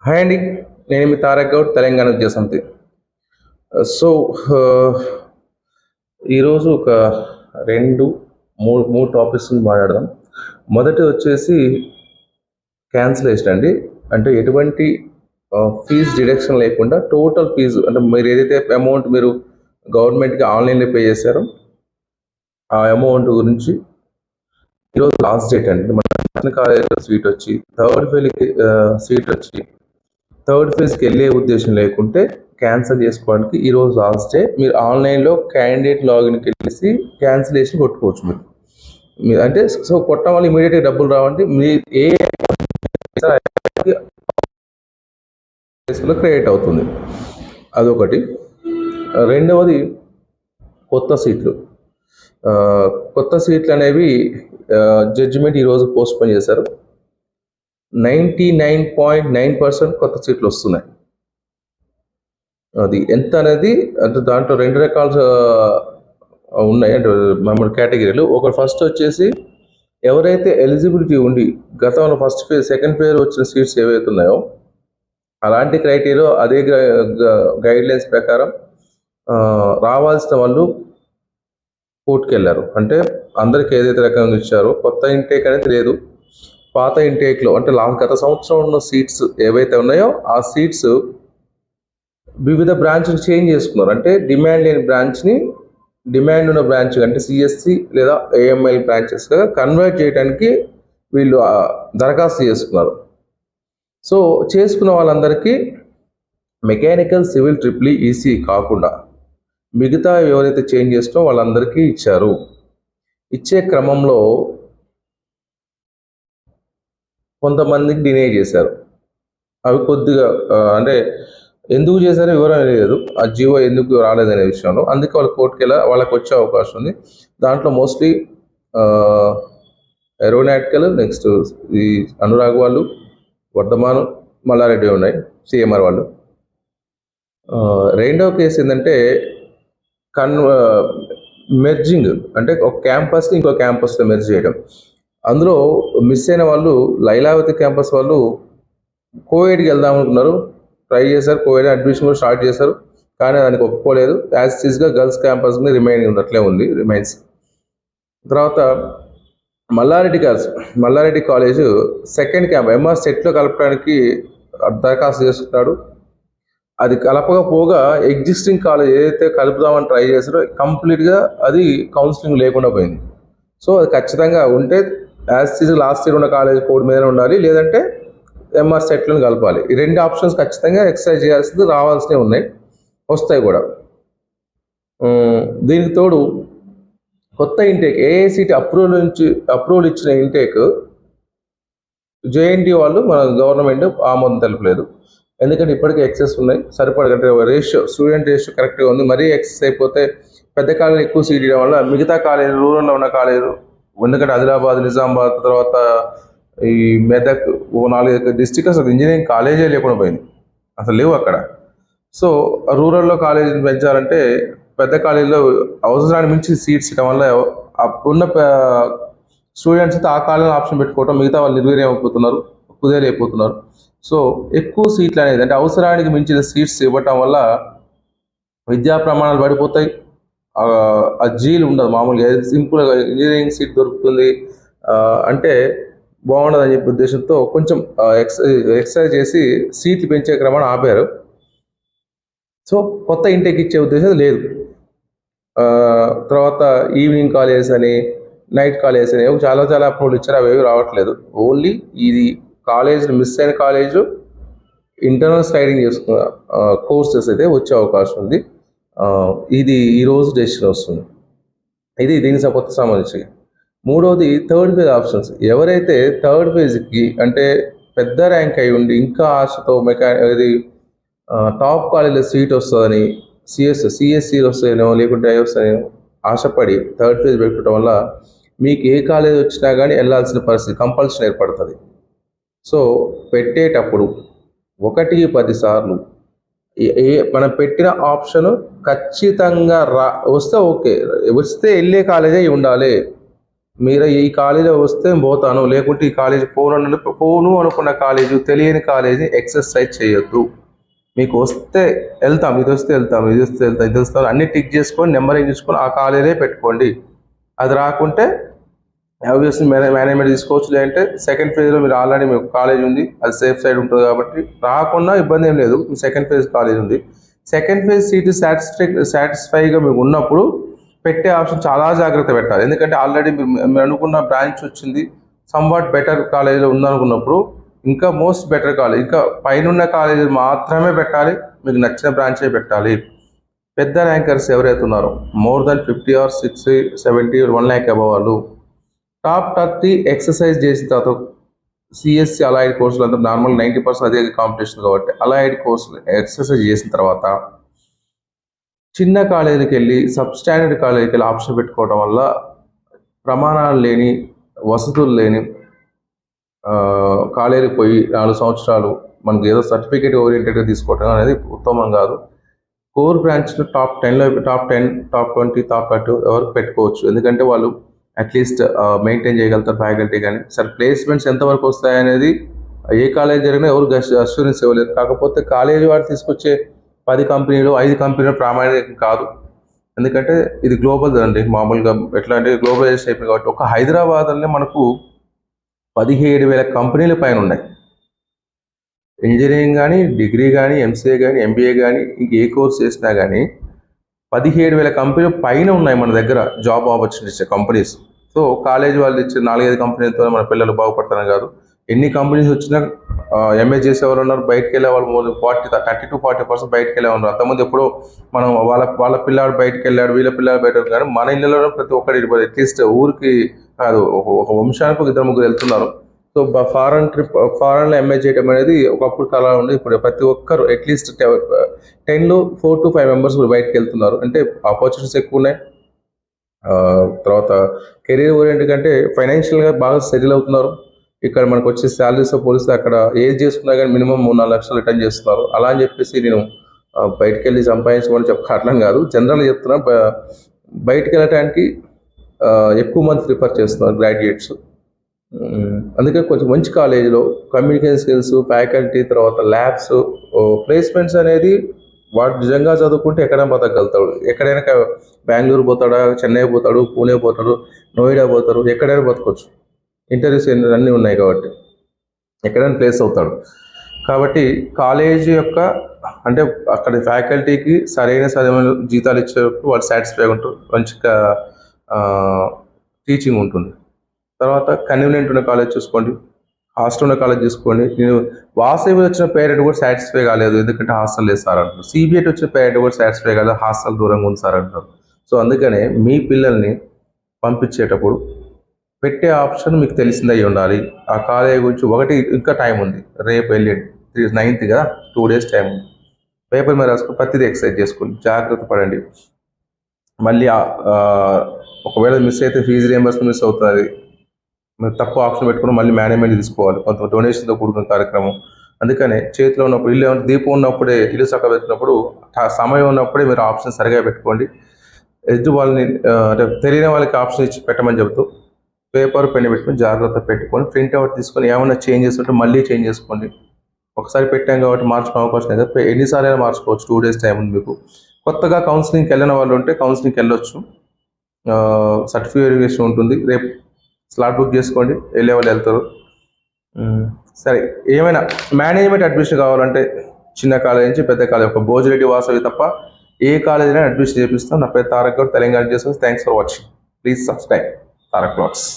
Hi అండి. నేను మీ Tarak Goud, Telangana Vidyasamithi. So ఈరోజు ఒక రెండు మూడు మూడు టాపిక్స్ మాట్లాడదాం. మొదటి వచ్చేసి క్యాన్సిలేషన్ అండి. అంటే ఎటువంటి ఫీజు డిడక్షన్ లేకుండా టోటల్ ఫీజు, అంటే మీరు ఏదైతే అమౌంట్ మీరు గవర్నమెంట్కి ఆన్లైన్లో పే చేశారో ఆ అమౌంట్ గురించి ఈరోజు లాస్ట్ డేట్ అండి. మన కాలేజీలో సీట్ వచ్చి థర్డ్ ఫేజ్కి వెళ్ళే ఉద్దేశం లేకుంటే క్యాన్సిల్ చేసుకోవడానికి ఈరోజు లాస్ట్ డే. మీరు ఆన్లైన్లో క్యాండిడేట్ లాగిన్కి వెళ్ళేసి క్యాన్సిలేషన్ కొట్టుకోవచ్చు. మీరు అంటే సో కొట్టడం వల్ల ఇమీడియట్గా డబ్బులు రావండి. మీరు ఏ క్రియేట్ అవుతుంది, అదొకటి. రెండవది కొత్త సీట్లు. కొత్త సీట్లు అనేవి జడ్జిమెంట్ ఈరోజు పోస్ట్పోన్ చేశారు. 99.9% కొత్త సీట్లు వస్తున్నాయి. అది ఎంత అనేది, అంటే దాంట్లో రెండు రకాల ఉన్నాయి, అంటే మన కేటగిరీలు. ఒక ఫస్ట్ వచ్చేసి ఎవరైతే ఎలిజిబిలిటీ ఉండి గతంలో ఫస్ట్ ఫేజ్ సెకండ్ ఫేజ్ వచ్చిన సీట్స్ ఏవైతే ఉన్నాయో అలాంటి క్రైటీరియా అదే గైడ్ లైన్స్ ప్రకారం రావాల్సిన వాళ్ళు కోర్టుకు వెళ్ళారు. అంటే అందరికి ఏదైతే రకంగా ఇచ్చారో కొత్త ఇంటేక్ అనేది లేదు. పాత ఇంటేక్లో అంటే గత సంవత్సరం ఉన్న సీట్స్ ఏవైతే ఉన్నాయో ఆ సీట్స్ వివిధ బ్రాంచ్లు చేంజ్ చేసుకున్నారు. అంటే డిమాండ్ లేని బ్రాంచ్ని డిమాండ్ ఉన్న బ్రాంచ్ అంటే సిఎస్సి లేదా ఏఎంఎల్ బ్రాంచెస్గా కన్వర్ట్ చేయడానికి వీళ్ళు దరఖాస్తు చేసుకున్నారు. సో చేసుకున్న వాళ్ళందరికీ మెకానికల్, సివిల్, ట్రిపుల్ ఈసీ కాకుండా మిగతా ఎవరైతే చేంజ్ చేసినో వాళ్ళందరికీ ఇచ్చారు. ఇచ్చే క్రమంలో కొంతమందికి డినే చేశారు. అవి కొద్దిగా అంటే ఎందుకు చేశారో వివరం లేదు, ఆ జీవో ఎందుకు రాలేదనే విషయంలో. అందుకే వాళ్ళ కోర్టుకి వాళ్ళకి వచ్చే అవకాశం ఉంది. దాంట్లో మోస్ట్లీ ఏరోనాటికల్, నెక్స్ట్ ఈ అనురాగ్ వాళ్ళు, వర్ధమాన్, మల్లారెడ్డి ఉన్నాయి, సిఎంఆర్ వాళ్ళు. రెండవ కేసు ఏంటంటే మెర్జింగ్, అంటే ఒక క్యాంపస్ని ఇంకో క్యాంపస్లో మెర్జ్ చేయడం. అందులో మిస్ అయిన వాళ్ళు లైలావతి క్యాంపస్ వాళ్ళు కోవిడ్కి వెళ్దాం అనుకున్నారు, ట్రై చేశారు, కోవిడ్ అడ్మిషన్ కూడా స్టార్ట్ చేశారు, కానీ దానికి ఒప్పుకోలేదు. యాజ్ సీజ్గా గర్ల్స్ క్యాంపస్ మీద రిమైనింగ్ అట్లే ఉంది, రిమైన్స్. తర్వాత Mallareddy college second camp MR సెట్లో కలపడానికి దరఖాస్తు చేసుకున్నాడు. అది కలపకపోగా ఎగ్జిస్టింగ్ కాలేజ్ ఏదైతే కలుపుదామని ట్రై చేశారో కంప్లీట్గా అది కౌన్సిలింగ్ లేకుండా పోయింది. సో అది ఖచ్చితంగా ఉంటే యాజ్ సీజ్ లాస్ట్ ఇయర్ ఉన్న కాలేజ్ కోడ్ మీదనే ఉండాలి, లేదంటే ఎంఆర్ సెట్లను కలపాలి. ఈ రెండు ఆప్షన్స్ ఖచ్చితంగా ఎక్సర్సైజ్ చేయాల్సింది, రావాల్సినవి ఉన్నాయి, వస్తాయి కూడా. దీనికి తోడు కొత్త ఇంటేక్ ఏఐసిటి అప్రూవల్ ఇచ్చిన ఇంటేక్ జేఎన్టీ వాళ్ళు మన గవర్నమెంట్ ఆమోదం తెలపలేదు. ఎందుకంటే ఇప్పటికే ఎక్సెస్ ఉన్నాయి, సరిపడకంటే స్టూడెంట్ రేషియో కరెక్ట్గా ఉంది. మరీ ఎక్సెస్ అయిపోతే పెద్ద కాలేజ్ ఎక్కువ సీట్ ఇవ్వడం వల్ల మిగతా కాలేజ్, రూరల్లో ఉన్న కాలేజీలు, ఎందుకంటే ఆదిలాబాద్, నిజామాబాద్, తర్వాత ఈ మెదక్, 4 డిస్ట్రిక్ట్ అసలు ఇంజనీరింగ్ కాలేజే లేకుండా పోయింది, అసలు లేవు అక్కడ. సో రూరల్లో కాలేజీని పెంచాలంటే పెద్ద కాలేజీలో అవసరాన్ని మించి సీట్స్ ఇవ్వడం వల్ల ఉన్న స్టూడెంట్స్ అయితే ఆ కాలేజీలో ఆప్షన్ పెట్టుకోవటం, మిగతా వాళ్ళు నిర్వీర్యమైపోతున్నారు, కుదేరైపోతున్నారు. సో ఎక్కువ సీట్లు అనేది, అంటే అవసరానికి మించిన సీట్స్ ఇవ్వటం వల్ల విద్యా ప్రమాణాలు పడిపోతాయి. ఆ జీలు ఉండదు. మామూలుగా సింపుల్గా ఇంజనీరింగ్ సీట్ దొరుకుతుంది అంటే బాగుండదని చెప్పే ఉద్దేశంతో కొంచెం ఎక్సర్సైజ్ చేసి సీట్లు పెంచే క్రమాన్ని ఆపారు. సో కొత్త ఇంటేక్ ఇచ్చే ఉద్దేశం లేదు. తర్వాత ఈవినింగ్ కాలేజెస్ అని, నైట్ కాలేజెస్ అని చాలా అప్రూవల్ ఇచ్చారు, అవి ఏవి రావట్లేదు. ఓన్లీ ఇది కాలేజీలు మిస్ అయిన కాలేజు ఇంటర్నల్ స్లైడింగ్ చేసుకున్న కోర్సెస్ అయితే వచ్చే అవకాశం ఉంది. ఇది ఈరోజు డెసిషన్ వస్తుంది. ఇది దీనికి కొత్త సంబంధించి. మూడవది థర్డ్ ఫేజ్ ఆప్షన్స్. ఎవరైతే థర్డ్ ఫేజ్కి అంటే పెద్ద ర్యాంక్ అయి ఉండి ఇంకా ఆశతో ఇది టాప్ కాలేజీలో సీట్ వస్తుందని, సిఎస్సి వస్తాయనో లేకుంటే వస్తాయనో ఆశపడి థర్డ్ ఫేజ్ పెట్టుకోవడం వల్ల మీకు ఏ కాలేజ్ వచ్చినా కానీ వెళ్ళాల్సిన పరిస్థితి, కంపల్షన్ ఏర్పడుతుంది. సో పెట్టేటప్పుడు 1-10 సార్లు మనం పెట్టిన ఆప్షన్ ఖచ్చితంగా వస్తే ఓకే, వస్తే వెళ్ళే కాలేజే ఉండాలి. మీరు ఈ కాలేజీలో వస్తే పోతాను, లేకుంటే ఈ కాలేజీ పోను అనుకున్న కాలేజీ, తెలియని కాలేజీ ఎక్సర్సైజ్ చేయొద్దు. మీకు వస్తే వెళ్తాం, ఇది వస్తే వెళ్తాం, ఇది వస్తే వెళ్తాం, ఇది వస్తాం అన్ని టిక్ చేసుకొని నెంబరింగ్ చేసుకొని ఆ కాలేజే పెట్టుకోండి. అది రాకుంటే ఆబ్వియస్లీ మేనేజ్మెంట్ తీసుకోవచ్చు. లేదంటే సెకండ్ ఫేజ్లో మీరు ఆల్రెడీ మీకు కాలేజ్ ఉంది, అది సేఫ్ సైడ్ ఉంటుంది కాబట్టి రాకుండా ఇబ్బంది ఏం లేదు. మీ సెకండ్ ఫేజ్ కాలేజ్ ఉంది, సెకండ్ ఫేజ్ సీటు సాటిస్ఫైగా మీకు ఉన్నప్పుడు పెట్టే ఆప్షన్ చాలా జాగ్రత్త పెట్టాలి. ఎందుకంటే ఆల్రెడీ మీరు అనుకున్న బ్రాంచ్ వచ్చింది, సమ్వాట్ బెటర్ కాలేజీలో ఉందనుకున్నప్పుడు ఇంకా మోస్ట్ బెటర్ కాలేజ్, ఇంకా పైన కాలేజీ మాత్రమే పెట్టాలి, మీకు నచ్చిన బ్రాంచే పెట్టాలి. పెద్ద ర్యాంకర్స్ ఎవరైతే ఉన్నారో more than 50 or 60, 70, 1 lakh above వాళ్ళు టాప్ 30 ఎక్సర్సైజ్ చేసిన తర్వాత సిఎస్సి అలైడ్ కోర్సులు అంతా నార్మల్ 90% అదే కాంపిటీషన్ కాబట్టి అలైడ్ కోర్సులు ఎక్సర్సైజ్ చేసిన తర్వాత చిన్న కాలేజీకి వెళ్ళి సబ్స్టాండర్డ్ కాలేజీకి వెళ్ళి ఆప్షన్ పెట్టుకోవడం వల్ల ప్రమాణాలు లేని, వసతులు లేని కాలేజీకి పోయి 4 సంవత్సరాలు మనకు ఏదో సర్టిఫికేట్ ఓరియంటెడ్గా తీసుకోవడం అనేది ఉత్తమం కాదు. కోర్ బ్రాంచ్లో టాప్ 10, టాప్ 20, టాప్ 30 ఎవరికి పెట్టుకోవచ్చు. ఎందుకంటే వాళ్ళు అట్లీస్ట్ మెయింటైన్ చేయగలుగుతారు ఫ్యాకల్టీ. కానీ సరే ప్లేస్మెంట్స్ ఎంతవరకు వస్తాయనేది ఏ కాలేజ్ జరిగినా ఎవరు అష్యూరెన్స్ ఇవ్వలేదు. కాకపోతే కాలేజీ వాడు తీసుకొచ్చే 10 కంపెనీలు 5 కంపెనీలు ప్రామాణికం కాదు. ఎందుకంటే ఇది గ్లోబల్ అండి. మామూలుగా ఎట్లా అంటే గ్లోబలైజేషన్ అయిపోయింది కాబట్టి ఒక హైదరాబాద్లోనే మనకు 17,000 కంపెనీల పైన ఉన్నాయి. ఇంజనీరింగ్ కానీ, డిగ్రీ కానీ, ఎంసీఏ కానీ, ఎంబీఏ కానీ, ఇంక ఏ కోర్స్ చేసినా కానీ 17,000 కంపెనీలు పైన ఉన్నాయి మన దగ్గర job opportunities companies. So college వాళ్ళు ఇచ్చే 4-5 కంపెనీలతో మన పిల్లలు బాగుపడతారని కాదు. ఎన్ని కంపెనీస్ వచ్చినా ఎంఏ చేసేవాళ్ళు ఉన్నారు, బయటకు వెళ్ళే వాళ్ళు 30 to 40% బయటకు వెళ్ళే ఉన్నారు. అంతకుముందు ఎప్పుడో మనం వాళ్ళ పిల్లాడు బయటకు వెళ్ళాడు, వీళ్ళ పిల్లాడు బయట, కానీ మన ఇళ్ళలో ప్రతి ఒక్కటి అట్లీస్ట్ ఊరికి కాదు ఒక వంశానికి 2-3 వెళ్తున్నారు. సో ఫారెన్లో ఎంఏ చేయడం అనేది ఒకప్పుడు కళ ఉండి ఇప్పుడు ప్రతి ఒక్కరు అట్లీస్ట్ 10లో 4 to 5 మెంబర్స్ బయటకు వెళ్తున్నారు. అంటే ఆపర్చునిటీస్ ఎక్కువ ఉన్నాయి. తర్వాత కెరీర్ ఓరియంటెడ్ కంటే ఫైనాన్షియల్గా బాగా సెటిల్ అవుతున్నారు. ఇక్కడ మనకు వచ్చే శాలరీస్తో పోలిస్తే అక్కడ ఏది చేసుకున్నా కానీ మినిమం 3-4 లక్షలు రిటర్న్ చేస్తున్నారు. అలా అని చెప్పేసి నేను బయటకు వెళ్ళి సంపాదించమని అట్లా కాదు, జనరల్గా చెప్తున్నా. బయటకు వెళ్ళటానికి ఎక్కువ మంది ప్రిఫర్ చేస్తున్నారు గ్రాడ్యుయేట్స్. అందుకే కొంచెం మంచి కాలేజీలో కమ్యూనికేషన్ స్కిల్స్, ఫ్యాకల్టీ, తర్వాత ల్యాబ్స్, ప్లేస్మెంట్స్ అనేది వాడు నిజంగా చదువుకుంటే ఎక్కడైనా బతకగలుగుతాడు. ఎక్కడైనా బెంగళూరు పోతాడా, చెన్నై పోతాడు, పూణే పోతాడు, నోయిడా పోతాడు, ఎక్కడైనా బతకొచ్చు. ఇంటర్వ్యూస్ అన్నీ ఉన్నాయి కాబట్టి ఎక్కడైనా ప్లేస్ అవుతాడు. కాబట్టి కాలేజీ యొక్క అంటే అక్కడ ఫ్యాకల్టీకి సరైన జీతాలు ఇచ్చేటప్పుడు వాళ్ళు సాటిస్ఫై ఉంటారు, మంచిగా టీచింగ్ ఉంటుంది. తర్వాత కన్వీనియంట్ ఉన్న కాలేజ్ చూసుకోండి, హాస్టల్ ఉన్న కాలేజ్ చూసుకోండి. నేను వాసవి వచ్చిన పేరెంట్ కూడా సాటిస్ఫై కాలేదు, ఎందుకంటే హాస్టల్ లేదు సార్ అంటారు. సిబిఐటి వచ్చిన పేరెంట్ కూడా సాటిస్ఫై కాలేదు, హాస్టల్ దూరంగా ఉంది సార్ అంటారు. సో అందుకనే మీ పిల్లల్ని పంపించేటప్పుడు పెట్టే ఆప్షన్ మీకు తెలిసింది అయి ఉండాలి. ఆ కాలేజ్ గురించి ఒకటి ఇంకా టైం ఉంది, రేపు వెళ్ళి 9th కదా, 2 days టైం ఉంది. పేపర్ మీద రాసుకుని ప్రతిదీ ఎక్సర్సైజ్ చేసుకోండి, జాగ్రత్త పడండి. మళ్ళీ ఒకవేళ మిస్ అయితే ఫీజు రియంబర్స్మెంట్ మిస్ అవుతుంది. మీరు తక్కువ ఆప్షన్ పెట్టుకుని మళ్ళీ మేనేజ్మెంట్ తీసుకోవాలి, కొంత డొనేషన్తో కూడుకున్న కార్యక్రమం. అందుకనే చేతిలో ఉన్నప్పుడు ఇల్లు దీపం ఉన్నప్పుడే ఇల్లు చక్క పెట్టినప్పుడు సమయం ఉన్నప్పుడే మీరు ఆప్షన్ సరిగా పెట్టుకోండి. ఎదుటి వాళ్ళని అంటే తెలియని వాళ్ళకి ఆప్షన్ ఇచ్చి పెట్టమని చెబుతూ పేపర్ పెన్ పెట్టుకొని జాగ్రత్త పెట్టుకొని ప్రింట్అవుట్ తీసుకొని ఏమైనా చేంజెస్ ఉంటే మళ్ళీ చేంజ్ చేసుకోండి. ఒకసారి పెట్టాం కాబట్టి మార్చుకునే అవకాశం లేదు, ఎన్నిసార్లు అయినా మార్చుకోవచ్చు. 2 days టైం ఉంది మీకు. కొత్తగా కౌన్సిలింగ్కి వెళ్ళిన వాళ్ళు ఉంటే కౌన్సిలింగ్కి వెళ్ళొచ్చు, సర్టిఫికేట్ వెరిఫికేషన్ ఉంటుంది. రేపు స్లాట్ బుక్ చేసుకోండి, వెళ్ళే వాళ్ళు వెళ్తారు. సరే, ఏమైనా మేనేజ్మెంట్ అడ్మిషన్ కావాలంటే చిన్న కాలేజ్ నుంచి పెద్ద కాలేజ్, ఒక భోజిరెడ్డి వాసవి తప్ప ఏ కాలేజీలో అడ్మిషన్ చేపిస్తాం. నా పేరు తారక్ గౌడ్, తెలంగాణ చేస్తాను. Thanks for watching. Please subscribe Tarak blogs.